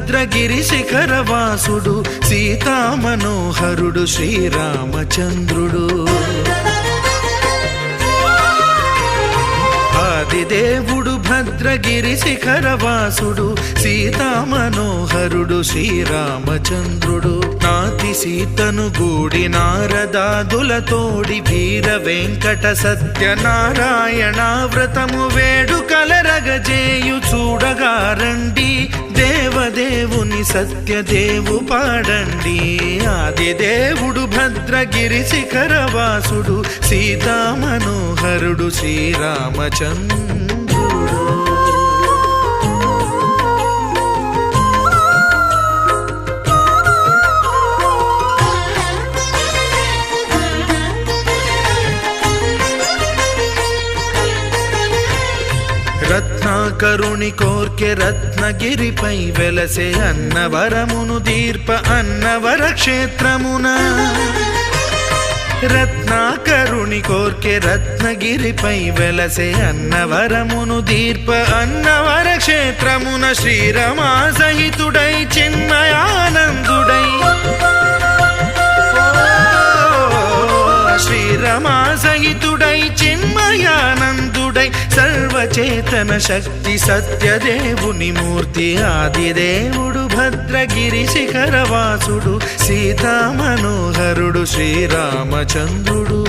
భద్రగిరి శిఖరవాసుడు సీతామనోహరుడు శ్రీరామచంద్రుడు. ఆదిదేవుడు భద్రగిరి శిఖరవాసుడు సీతామనోహరుడు శ్రీరామచంద్రుడు. నాతి సీతను గూడి నారదాదులతోడి వీర వెంకట సత్యనారాయణ వ్రతము వేడుకలరగజేయు చూడగా రండి, దేవదేవుని సత్యదేవు పాడండి. ఆదిదేవుడు భద్రగిరి శిఖరవాసుడు సీతామనోహరుడు శ్రీరామచంద్రుడు. రత్నాకరుని కోర్కె రత్నగిరిపై వెలసే అన్నవరమును దీర్ప అన్నవర క్షేత్రమున. రత్నాకరుని కోర్కె రత్నగిరిపై వెలసే అన్నవరమును దీర్ప అన్నవర క్షేత్రమున. శ్రీరమా సహితుడై చిన్మయానందుడై శ్రీరమా సహితుడై చిన్మయానందుడై సర్వచేతన శక్తి సత్యదేవుని మూర్తి. ఆదిదేవుడు భద్రగిరి శిఖరవాసుడు సీతామనోహరుడు శ్రీరామచంద్రుడు.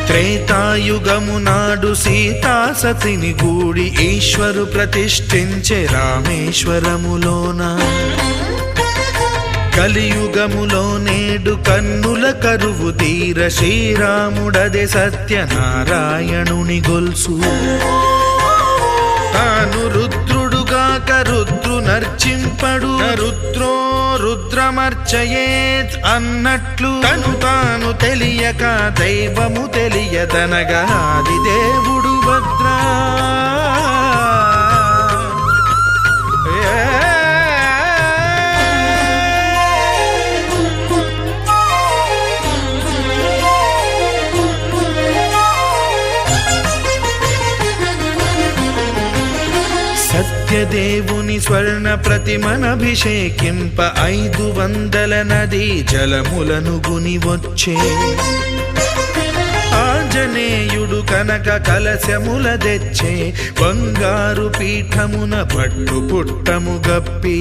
త్రేతాయుగము నాడు సీతా సతిని గూడి ఈశ్వరు ప్రతిష్ఠించే రామేశ్వరములోన. కలియుగములో నేడు కన్నుల కరువు తీర శ్రీరాముడదే సత్యనారాయణుని గొల్సు. తాను రుద్రుడుగాక రుద్రు నర్చింపడు, రుద్రో రుద్రమర్చయేత్ అన్నట్లు తను తాను తెలియక దైవము తెలియదనగా ఆదిదేవుడు భద్రా. సత్యదేవుని స్వర్ణ ప్రతిమనభిషేకింప 500 నదీ జలములను గుని వచ్చే. ఆంజనేయుడు కనక కలశముల తెచ్చే, బంగారు పీఠమున పట్టు పుట్టము గప్పి.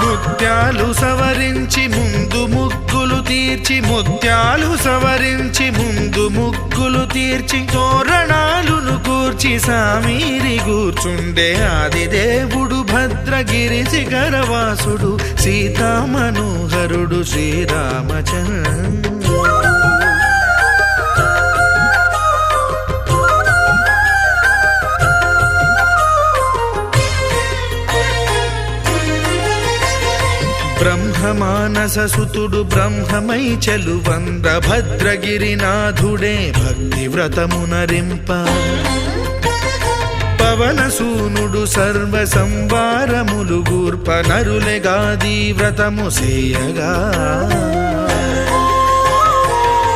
ముత్యాలు సవరించి ముందు ముగ్గులు తీర్చి, ముత్యాలు సవరించి ముందు ముగ్గులు తీర్చి, తోరణాలును కూర్చి సామీరి కూర్చుండే. ఆదిదేవుడు భద్రగిరి శిఖరవాసుడు సీతామనోహరుడు శ్రీరామచంద్రుడు. బ్రహ్మమానస సుతుడు బ్రహ్మమై చెలువంద భద్రగిరినాథుడే భక్తి వ్రతమునరింప. పవనసూనుడు సర్వ సంవారములు గూర్ప నరులెగాది వ్రతము సేయగా.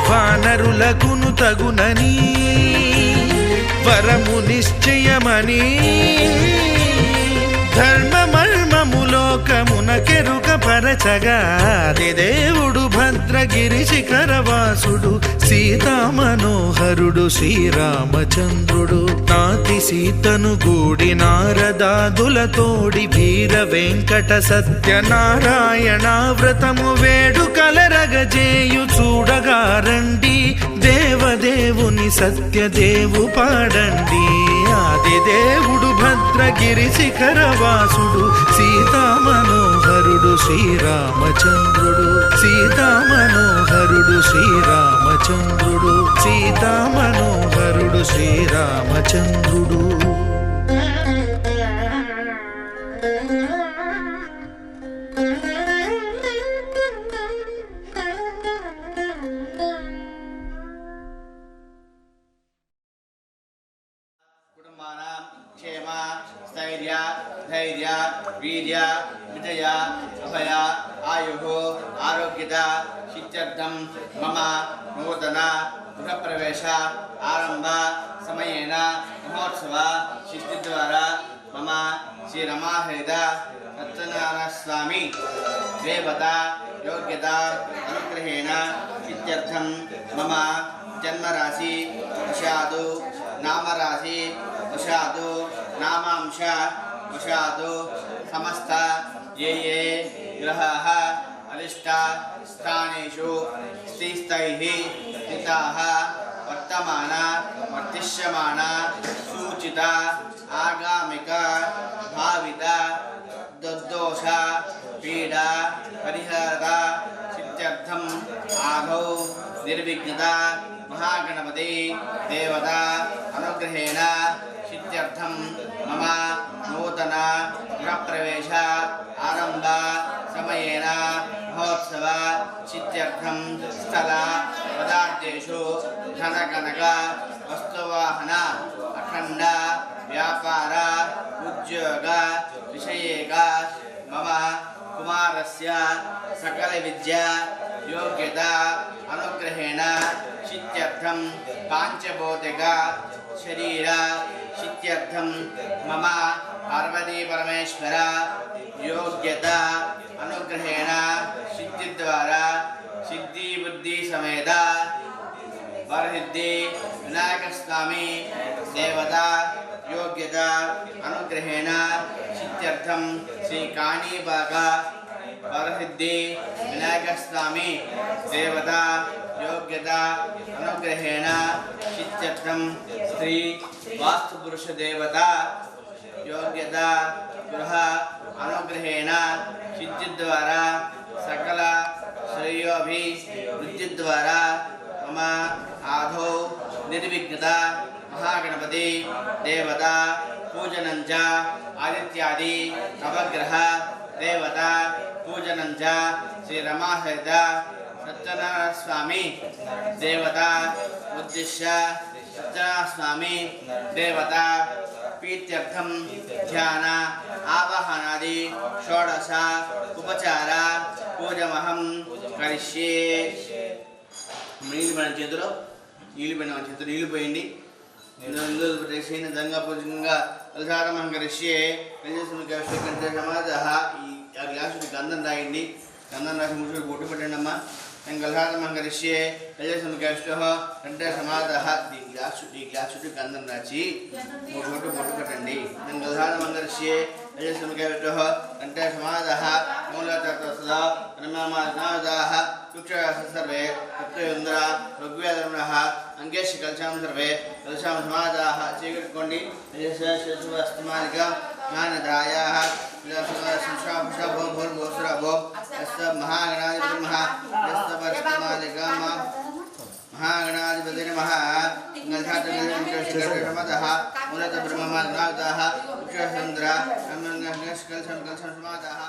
వానరులకును తగునని వరము నిశ్చయమని, ధర్మమర్మములోకమునకెరుక పరచగా ఆదిదేవుడు భద్రగిరి శిఖరవాసుడు సీతామనోహరుడు శ్రీరామచంద్రుడు. నాతి సీతను గూడి నారదాదులతోడి వీర వెంకట సత్యనారాయణ వ్రతము వేడుకలరగజేయు చూడగా రండి, దేవదేవుని సత్యదేవు పాడండి. ఆదిదేవుడు భద్రగిరి శిఖరవాసుడు సీతామనోహరుడు శ్రీరామచంద్రుడు. సీతామనోహరుడు శ్రీరామచంద్రుడు. సీతామనోహరుడు శ్రీరామచంద్రుడు. క్షేమ స్థైర్య ధైర్య వీర్య విజయ అభయ आयुः आरोग्यता सिद्ध्यर्थं मम नूतन गृहप्रवेश आरंभ समयेन महोत्सव सिद्धिद्वारा मम श्री रमाहृद सत्यनारायण स्वामी देवता योग्यता अनुग्रहेण सिद्ध्यर्थं मम जन्मराशि वशादु नामराशि वशादु नामांश वशादु समस्त ये ग्रहाः अरिष्ट स्थानेषु स्थितैः स्थिताः वर्तमान वर्तिष्यमान सूचित आगामिक भावित दुर्दोष पीडा परिहार सिद्ध्यर्थं आदौ निर्विघ्नता महागणपति देवता अनुग्रहेण सिद्ध्यर्थं मम नूतन गृहप्रवेश आरंभ समयेन महोत्सव सिद्ध्यर्थं स्थल पदार्थेषु धनकनक वस्तुवाहन अखंड व्यापार उद्योग विषयेक मम कुमारस्य सकल विद्या योग्यता अनुग्रहेण सिद्ध्यर्थं पांचभौतिक शरीर सिद्ध्यर्थं मम पार्वती परमेश्वर योग्यता अनुग्रहेण सिद्धिद्वारा सिद्धि बुद्धि समेत वरसिद्धि विनायक स्वामी देवता योग्यता अनुग्रहेण सिद्ध्यर्थं श्री काणीबाग वरसिद्धि विनायक स्वामी देवता योग्यता अनुग्रहेण सिद्ध्यर्थं श्री वास्तुपुरुष देवता योग्यता गृह अनुग्रहेण सिद्धिद्वारा सकल श्रेयोभिवृद्धिद्वारा मम आदौ निर्विघ्नता महागणपति देवता पूजनं च आदित्यादि नवग्रह देवता पूजनं च श्री रमाहृद सत्यनारायण स्वामी देवता उद्दिश्य सत्यनारायण स्वामी देवता प्रीत्यर्थं ध्यान आवाहनादि षोडश उपचार पूजमहं करिष्ये। నీళ్ళు చేతులు నీళ్ళు పోయండి రేసిన దంగా పూజంగా అలసారమహం కరిష్యే సమాజ ఈ గ్లాసు గంధం రాయండి గంధం రాసి ముసుగు బొట్టు పెట్టండి అమ్మా నేను గల్హారమహం కరిష్యే రజసముఖేశ్వ అంటే సమాజ ఈ గ్లాసు గంధం రాసి బొట్టు పెట్టండి నేను గల్హారమహం కరిష్యే రజసముఖేశ్వ అంటే సమాజ మూలతత్వసదా బ్రహ్మమాదాః सर्वे तत्वेन्द्र ऋग्वेदः अंगेश कलशाम सर्वे कलशाम समादाः चीकट्कोंडि अस्तमानिक ज्ञानदायाः महागणाधिपति महागणाधिपति नमः मूलत ब्रह्ममादाः चंद्र कलशम समादाः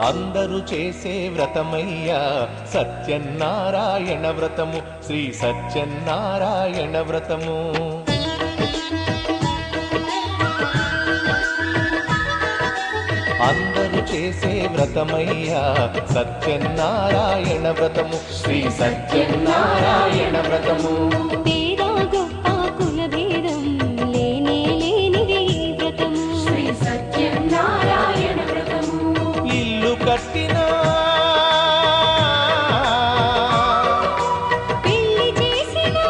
అందరూ చేసే వ్రతమయ్యా సత్యనారాయణ వ్రతము, శ్రీ సత్యనారాయణ వ్రతము. అందరూ చేసే వ్రతమయ్యా సత్యనారాయణ వ్రతము, శ్రీ సత్యనారాయణ వ్రతము. కట్టినా పెళ్లి చేసినా,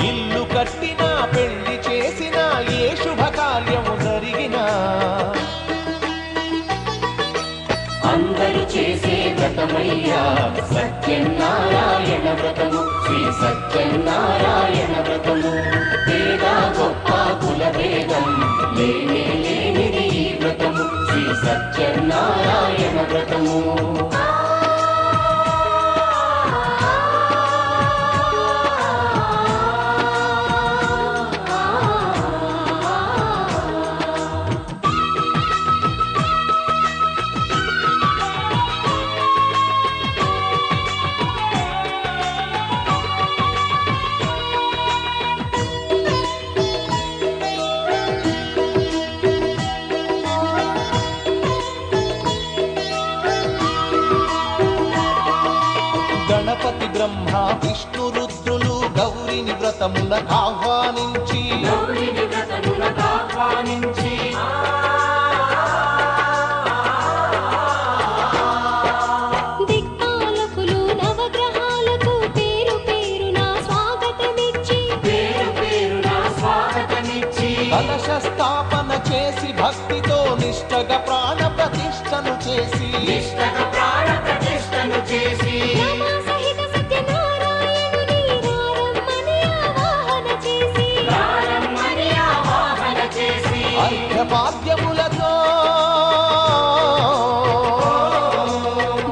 ఇల్లు కట్టినా పెళ్లి చేసినా, ఏ శుభకార్యము జరిగినా సత్యనారాయణ వ్రతము శ్రీ సత్యనారాయణ వ్రతము పేద గొప్ప కుల భేదం లేనే లేనిది ఈ వ్రతము శ్రీ సత్యనారాయణ వ్రతము గణపతి బ్రహ్మ విష్ణు రుద్రులు గౌరిని వ్రతమునకు ఆహ్వానించి దిక్పాలకులు నవగ్రహాలకు పేరు పేరున స్వాగతమిచ్చి కలశ స్థాపన చేసి భక్తితో నిష్టగా ప్రాణ ప్రతిష్టను చేసి రమా సహిత సత్యనారాయణుని రారమ్మని ఆవాహన చేసి అర్ఘ్యపాద్యములతో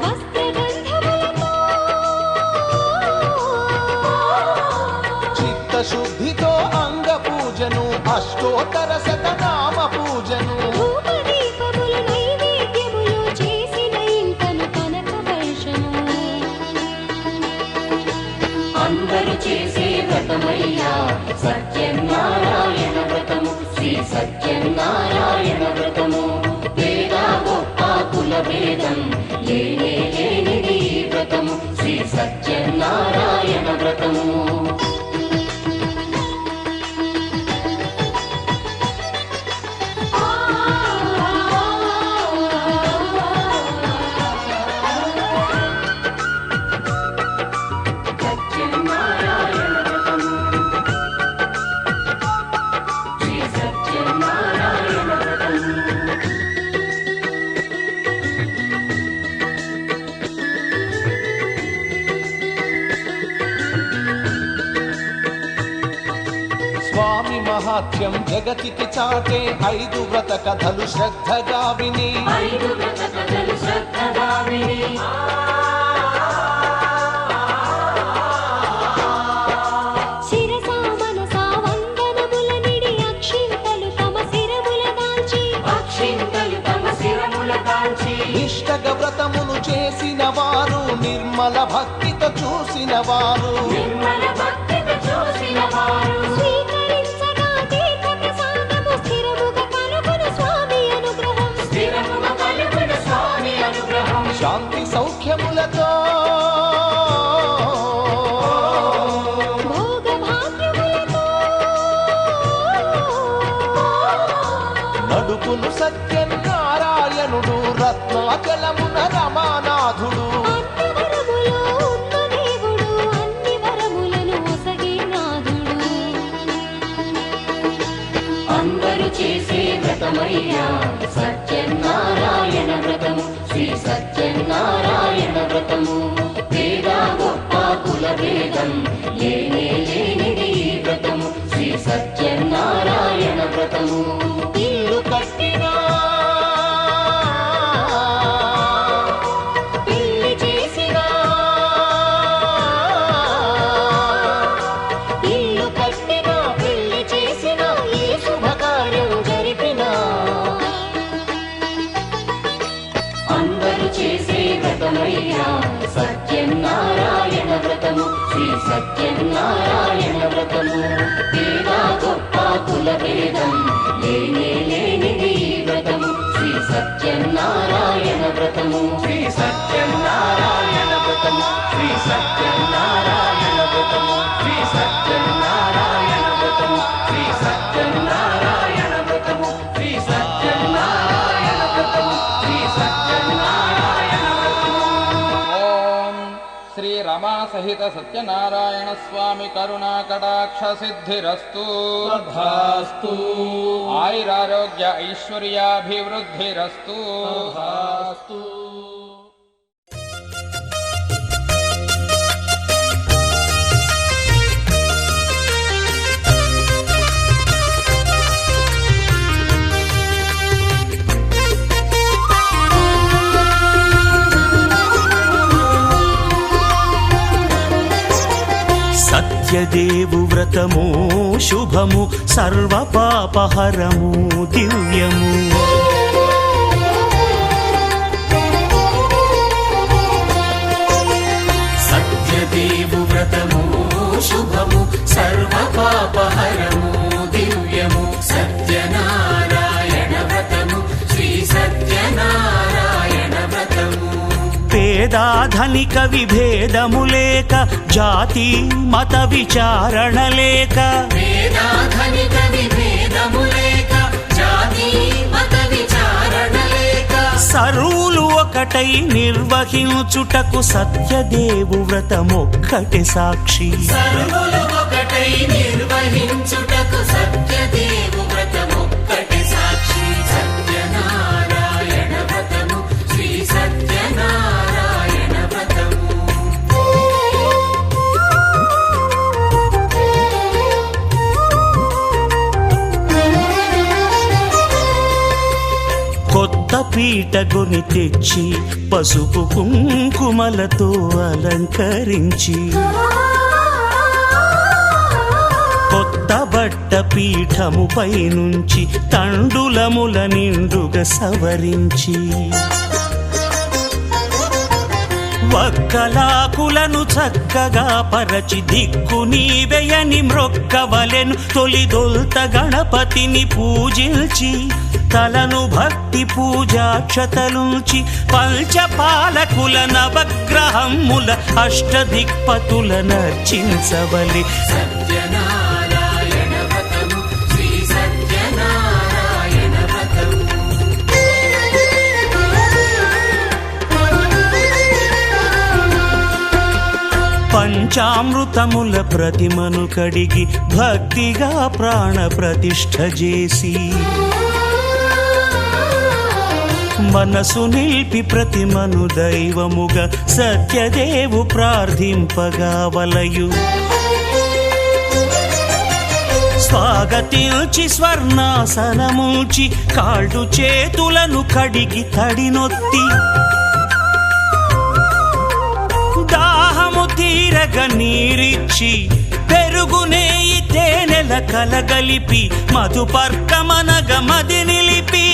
వస్త్రగంధములతో చిత్తశుద్ధితో అంగ పూజను అష్టోత్తర శతనామ పూజను ధూపదీపములు నైవేద్యములు చేసిన ఇంటను కనక వర్షము అందరూ చేసే వ్రతమయ్యా సత్యనారాయణ వ్రతము శ్రీ సత్యనారాయణ వ్రతము పేద గొప్ప కుల భేదం లేనే లేనిది ఈ వ్రతము శ్రీ సత్యనారాయణ వ్రతము స్వామి మహాత్యం జగతికి చాటే 5 వ్రత కథలు శ్రద్ధగా విని శిరసా మనసా వందనముల నిడి అక్షింతలు తమ శిరముల దాల్చి నిష్టగ వ్రతమును చేసిన వారు నిర్మల భక్తితో చూసిన వారు స్వీకరించగా తీర్థ ప్రసాదము స్థిరముగా కలుగును స్వామి అనుగ్రహం శాంతి సౌఖ్యములతో భోగ భాగ్యములతో నడుపును సత్యనారాయణుడు రత్నాచలమున రమానాథుడు అన్ని వరములో ఉన్న దేవుడు అన్ని వరములను ఒసగే నాథుడు అందరూ చేసే వ్రతమయ్యా సత్యనారాయణ వ్రతము శ్రీ సత్యనారాయణ వ్రతము పేద గొప్ప కుల భేదం లేనే లేనిది ఈ వ్రతము శ్రీ సత్యనారాయణ వ్రతము ఇల్లు కట్టినా పెళ్లి చేసిన ఇల్లు కట్టినా పెళ్లి చేసిన ఏ శుభకార్యం జరిపినా అందరూ చేసే వ్రతమయ్యా సత్యనారాయణ వ్రతము శ్రీ సత్యనారాయణ వ్రతము పేద గొప్ప కుల భేదం లేనే లేనిది ఈ వ్రతము శ్రీ సత్యనారాయణ వ్రతము శ్రీ సత్యనారాయణ వ్రతము శ్రీ సత్యనారాయణ వ్రతము శ్రీ సత్యనారాయణ వ్రతము శ్రీ సత్యనారాయణ వ్రతము శ్రీ సత్యనారాయణ వ్రతము శ్రీ సత్యనారాయణ వ్రతము ఓం శ్రీ రమా సహిత సత్యనారాయణ స్వామి కరుణా కటాక్ష సిద్ధిరస్తు తథాస్తు ఆయురారోగ్య ఐశ్వర్యాభివృద్ధిరస్తు తథాస్తు సత్యదేవు వ్రతము శుభము సర్వ పాపహరము దివ్యము. సత్యదేవు వ్రతము శుభము సర్వ పాపహరము దివ్యము. సత్యనారాయణ వ్రతము శ్రీ సత్యనారాయణ వ్రతము. పేదాధనిక విభేదము లేక జాతి మత విచారణ లేక పేదాధనిక విభేదము లేక జాతి మత విచారణ లేక సర్వులు ఒకటై నిర్వహించుటకు సత్యదేవు వ్రతమొక్కటి సాక్షి. సర్వులు ఒకటై నిర్వహించుటకు సత్యదేవు వ్రతమొక్కటి సాక్షి. సత్యనారాయణ వ్రతము శ్రీ సత్యనారాయణ వ్రతము. కొత్త పీటగొని తెచ్చి పసుపు కుంకుమలతో అలంకరించి కొత్త బట్ట పీఠముపై నుంచి తండులముల నిండుగా సవరించి వక్కలాకులను చక్కగా పరచి దిక్కు నీవెయని మ్రొక్కవలెను. తొలిదొల్త గణపతిని పూజించి తలను భక్తి పూజాక్షతలుంచి పంచపాలకుల నవగ్రహముల అష్టదిక్పతుల నర్చించవలె. సత్యనారాయణ వ్రతము శ్రీ సత్యనారాయణ వ్రతము. పంచామృతముల ప్రతిమను కడిగి భక్తిగా ప్రాణ ప్రతిష్ఠ చేసి మనసు నిలిపి ప్రతిమను దైవముగా సత్యదేవు ప్రార్థింపగా వలయు. స్వాగతించి స్వర్ణాసనముంచి కాళ్ళు చేతులను కడిగి తడినొత్తి దాహము తీరగ నీరిచ్చి పెరుగు నెయ్యి తేనెల కలగలిపి మధుపర్కమనగ మది నిలిపి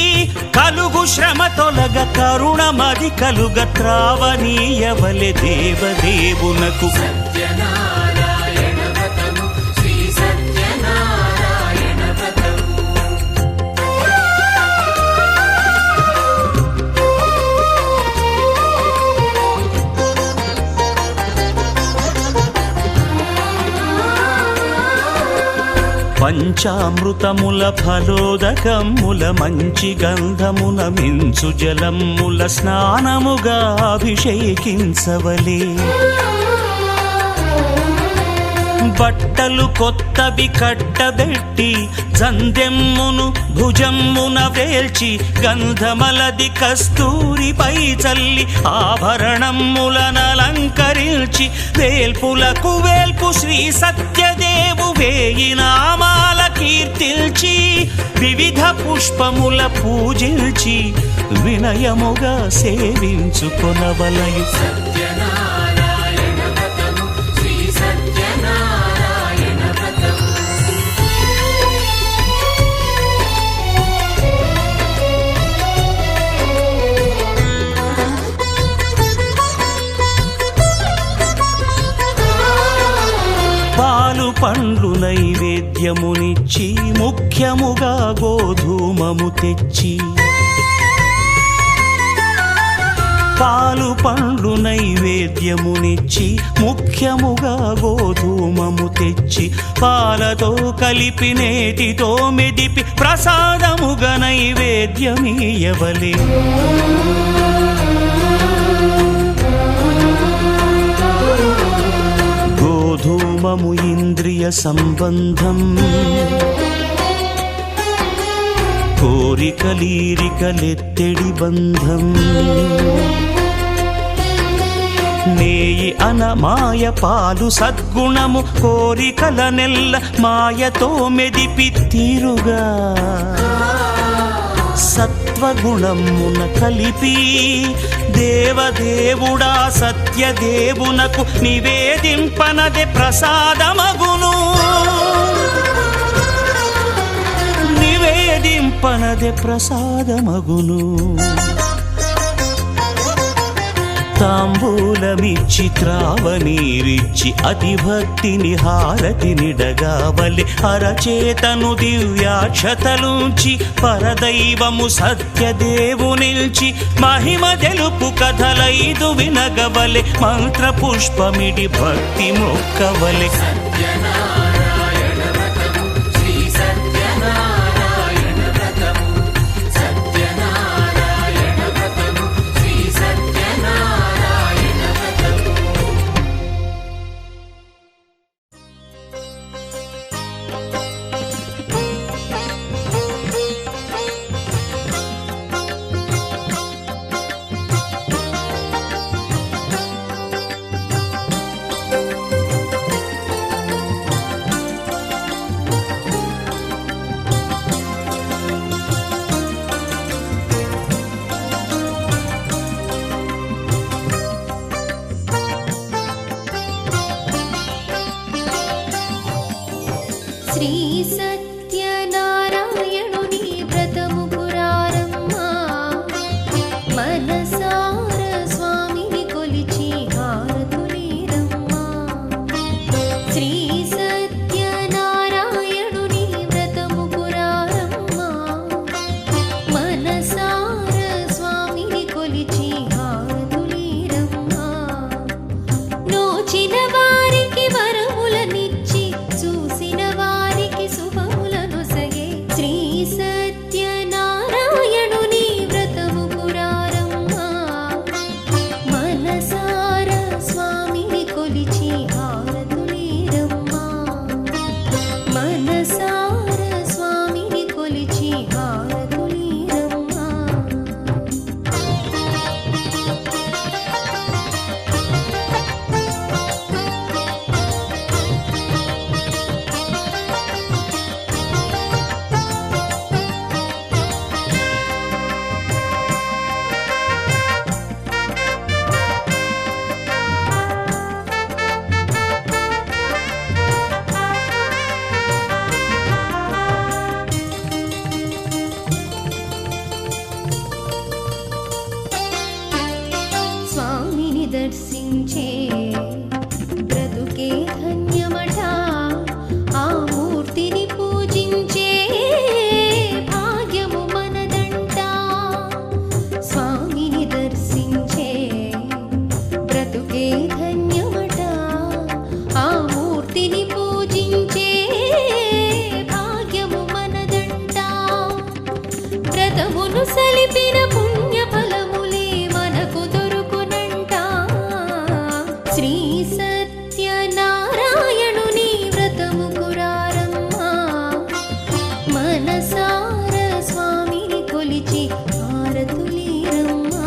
కలుగు శ్రమ తొలగ కరుణ మది కలుగ త్రావనీయవలె దేవదేవునకు. సత్యనారాయణ వ్రతము శ్రీ సత్యనారాయణ వ్రతము. పంచామృతముల ఫలోదకముల మంచి గంధమున మించు జలముల స్నానముగా అభిషేకించవలే. బట్టలు కొత్తవి కట్టబెట్టి జందెమ్మును భుజమ్మున వేల్చి గంధమలది కస్తూరిపై చల్లి ఆభరణములనలంకరించి వేల్పులకు వేల్పు శ్రీ సత్యదేవు వేయి నామాల కీర్తిల్చి వివిధ పుష్పముల పూజించి వినయముగా సేవించుకొనవలయు. సత్యనారాయణ వ్రతము శ్రీ సత్యనారాయణ వ్రతము. పాలు పండ్లు నైవేద్యమునిచ్చి ముఖ్యముగా గోధూమము తెచ్చి పాలు పండ్లు నైవేద్యమునిచ్చి ముఖ్యముగా గోధూమము తెచ్చి పాలతో కలిపి నేతితో మెదిపి ప్రసాదముగా నైవేద్యమీయవలే. గోధూమము ఇంద్రియ సంబంధం కోరికలీరికలెత్తెడి బంధం. నేయి అనమాయ పాలు సద్గుణము కోరికల నెల్ల మాయతో మెదిపి తీరుగా సత్వ సత్వగుణమున కలిపి దేవదేవుడా సత్యదేవునకు నివేదింపనదే ప్రసాదమగును. నివేదింపనదే ప్రసాదమగును. తాంబూలమిచ్చి త్రావనీరిచ్చి అతిభక్తిని హారతినిడగావలి అరచేతను దివ్యాక్షతలుంచి పరదైవము సత్యదేవునిల్చి మహిమ తెలుపు కథలైదు వినగవలె మంత్రపుష్పమిడి భక్తి మొక్కవలె. శ్రీ సత్యనారాయణుని వ్రతము పురారమ్మా మనసార స్వామిని కొలిచి హారతులీరమ్మా. శ్రీ సత్యనారాయణుని వ్రతము పురారమ్మా మనసార స్వామిని కొలిచి హారతులీరమ్మా. నోచిన వారికి వరములనిచ్చి చూసిన వారికి శుభములను సగే శ్రీ సత్యనారాయణుని వ్రతము పురారమ్మా మనసార స్వామిని కొలిచి హారతులీరమ్మా. మనసార స్వామిని కొలిచి హారతులీరమ్మా. స్వామిని దర్శించే బ్రతుకే ధన్యమట. ఆ మూర్తిని పూజించే భాగ్యము మనదంట. స్వామిని దర్శించే బ్రతుకే ధన్యమట. ఆ మూర్తిని పూజించే భాగ్యము మనదంట. వ్రతమును సలిపిన పుణ్య ఫలములే మనకు దొరుకునంట. శ్రీ సత్యనారాయణుని వ్రతము పురారమ్మా మనసార స్వామిని కొలిచి హారతులీరమ్మా.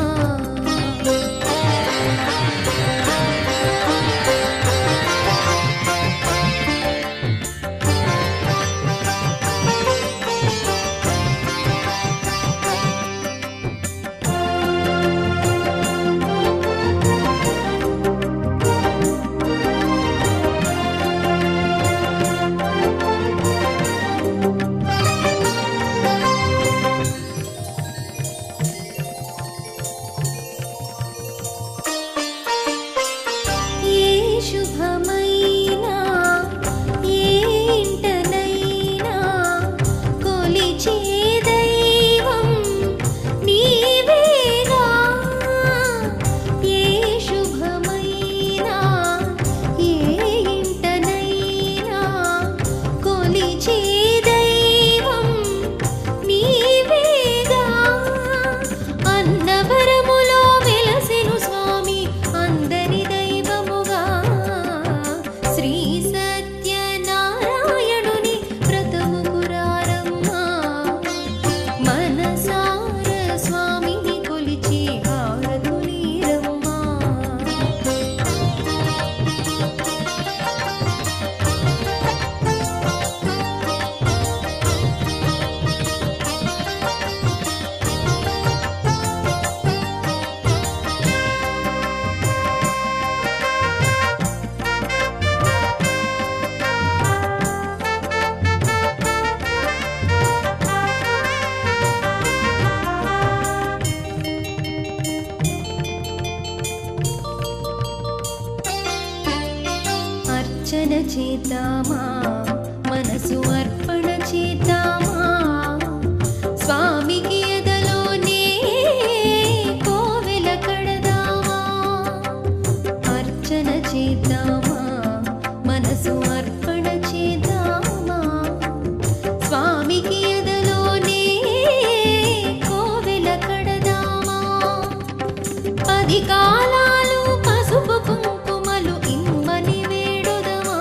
కలికాలాలు పసుపు కుంకుమలు ఇమ్మని వేడుదమా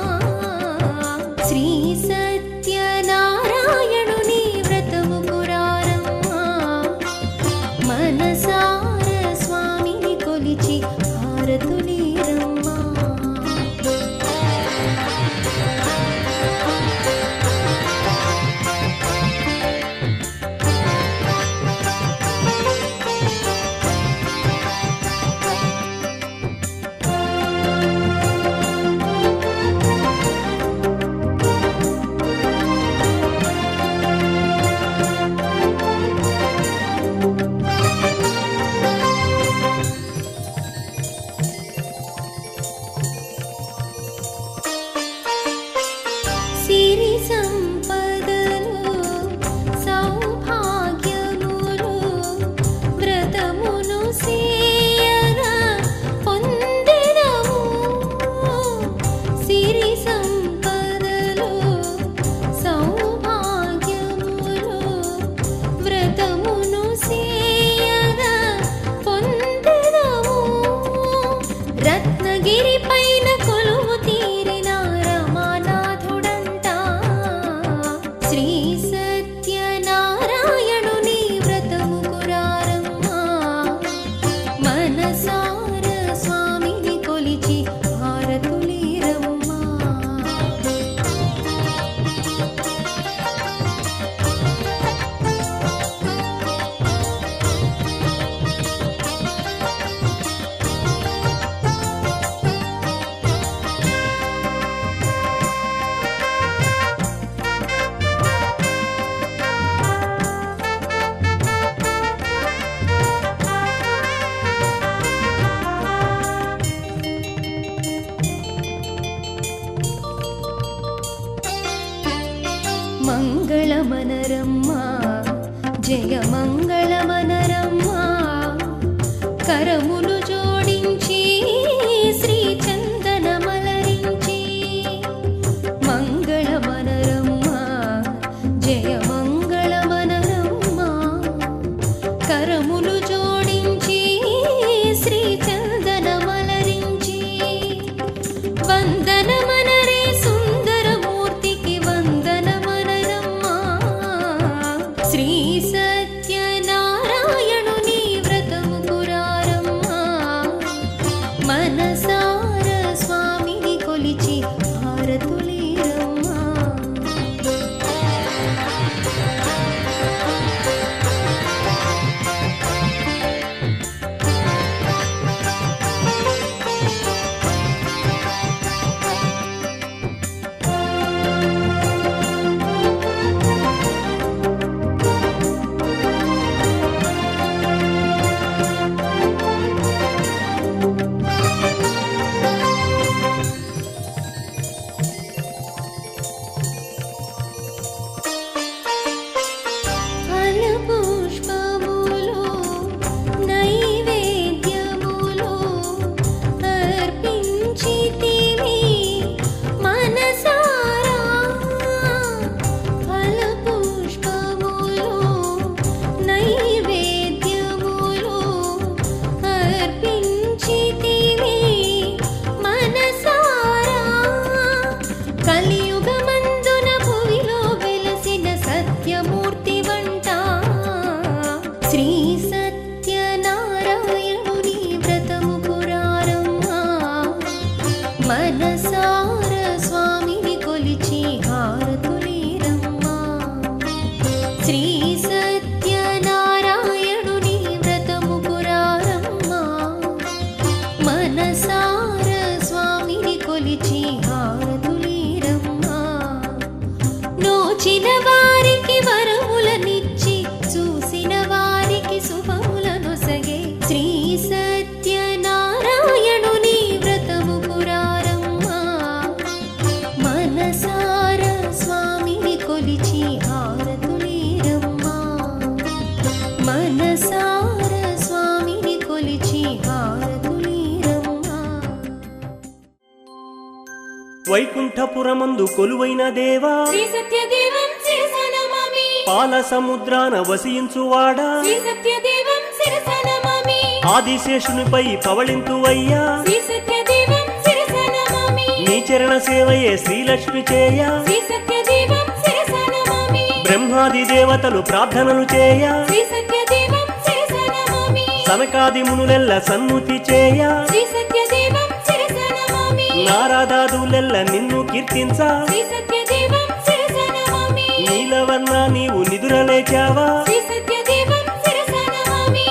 శ్రీ సత్యనారాయణుని వ్రతము కురారమ్మా మనసార స్వామిని కొలిచి హారతులీరమ్మా సిరి సంపదలు సౌభాగ్యములు వ్రతమును సేయగా పొందెదము సిరి సంపదలు సౌభాగ్యములు వ్రతమును సేయగా పొందెదము రత్నగిరి పైన కొలువు తీరిన రమానాథుడంట శ్రీ సత్యనారాయణుని వ్రతము కురారమ్మా మనసార స్వామిని కొలిచి హారతులీరమ్మా మంగళమనరమ్మా జయ మంగళమనరమ్మా కరములు జోడించి శ్రీ చందనమలరించి మంగళమనరమ్మా జయ మంగళమనరమ్మా కరములు జోడించి శ్రీ చందనమలరించి వందనమనరే సుందరమూర్తికి వందనమనరమ్మా శ్రీ సత్యనారాయణుని వ్రతము కురారమ్మా మనసార స్వామిని కొలిచి హారతులీరమ్మా ఫలపుష్పములు నైవేద్యములు అర్పించితివి మనసారా ఫలపుష్పములు నైవేద్యములు అర్పించితివి మనసారా కలియుగమందున భువిలో వెలసిన సత్యమూర్తి వంట శ్రీ సత్యనారాయణుని వ్రతము కురారమ్మా మనసార స్వామిని కొలిచి హారతులీరమ్మా శ్రీ సత్యనారాయణుని వ్రతము కురారమ్మా మనసార స్వామిని కొలిచి హారతులీరమ్మా నోచిన వారికి వరములనిచ్చి చూసిన వారికి శుభములనొసగే శ్రీ సత్యనారాయణుని వ్రతము కురారమ్మా మనసార స్వామిని కొలిచి హారతులీరమ్మా మనసార స్వామిని కొలిచి హారతులీరమ్మా వైకుంఠపురమందు కొలువైన దేవా శ్రీ సత్యదేవం శిరసనమామి పాల సముద్రాన వసించువాడా శ్రీ సత్యదేవం శిరసనమామి ఆదిశేషునిపై పవళింతువయ్యా శ్రీ సత్యదేవం శిరస నమామి నీ చరణ సేవయే శ్రీలక్ష్మి చేయ శ్రీ సత్యదేవం శిరస నమామి బ్రహ్మాది దేవతలు ప్రార్థనలు చేయ శ్రీ సత్యదేవం శిరస నమామి సనకాది మునులెల్ల సన్నుతి చేయ శ్రీ సత్యదేవం శిరస నమామి నారదాదులెల్ల నిన్ను కీర్తించ శ్రీ సత్యదేవం శిరస నమామి నీలవర్ణ నీవు నిదురలేచావా శ్రీ సత్యదేవం శిరస నమామి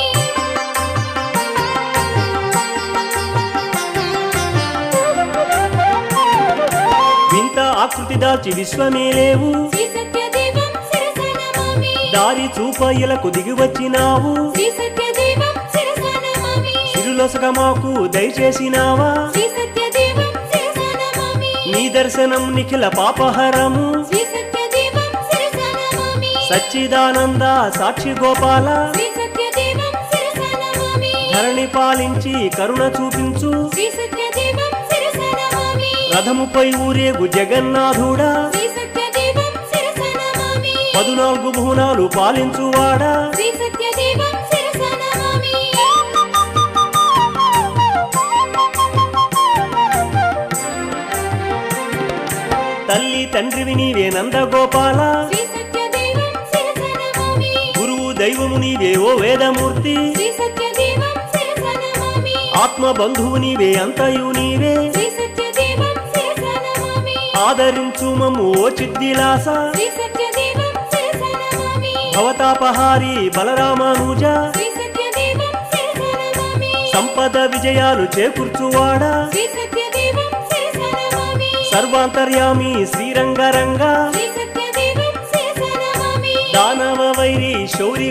వింత ఆకృతి దాల్చి విశ్వమే లేవు శ్రీ సత్యదేవం శిరస నమామి దారి చూపయ్యలకు దిగి వచ్చినావు శ్రీ సత్యదేవం శిరస నమామి సిరులొసగ మాకు దయచేసినావా శ్రీ సత్యదేవం శిరస నమామి నీ దర్శనం నిఖిల పాపహరము శ్రీ సత్యదేవం శిరస నమామి సచ్చిదానంద సాక్షి గోపాల శ్రీ సత్యదేవం శిరస నమామి ధరణి పాలించి కరుణ చూపించు శ్రీ సత్యదేవం శిరస నమామి రథముపై ఊరేగు జగన్నాథుడా శ్రీ సత్యదేవం శిరస నమామి 14 భువనాలు పాలించువాడా శ్రీ సత్యదేవం శిరస నమామి తల్లి తండ్రివి నీవే నందగోపాల శ్రీ సత్యదేవం శిరస నమామి గురువు దైవము నీవే ఓ వేదమూర్తి శ్రీ సత్యదేవం శిరస నమామి ఆత్మ బంధువు నీవే అంతయు నీవే శ్రీ సత్యదేవం శిరస నమామి ఆదరించు మమ్ము ఓ చిద్దిలాస శ్రీ సత్యదేవం శిరస నమామి భవతాపహారి బలరామానుజ శ్రీ సత్యదేవం శిరస నమామి సంపద విజయాలు చేకూర్చువాడా శ్రీ సత్యదేవం శిరస నమామి సర్వాంతర్యామి శ్రీరంగరంగ శ్రీ సత్యదేవం శిరస నమామి దానవ వైరి శౌరి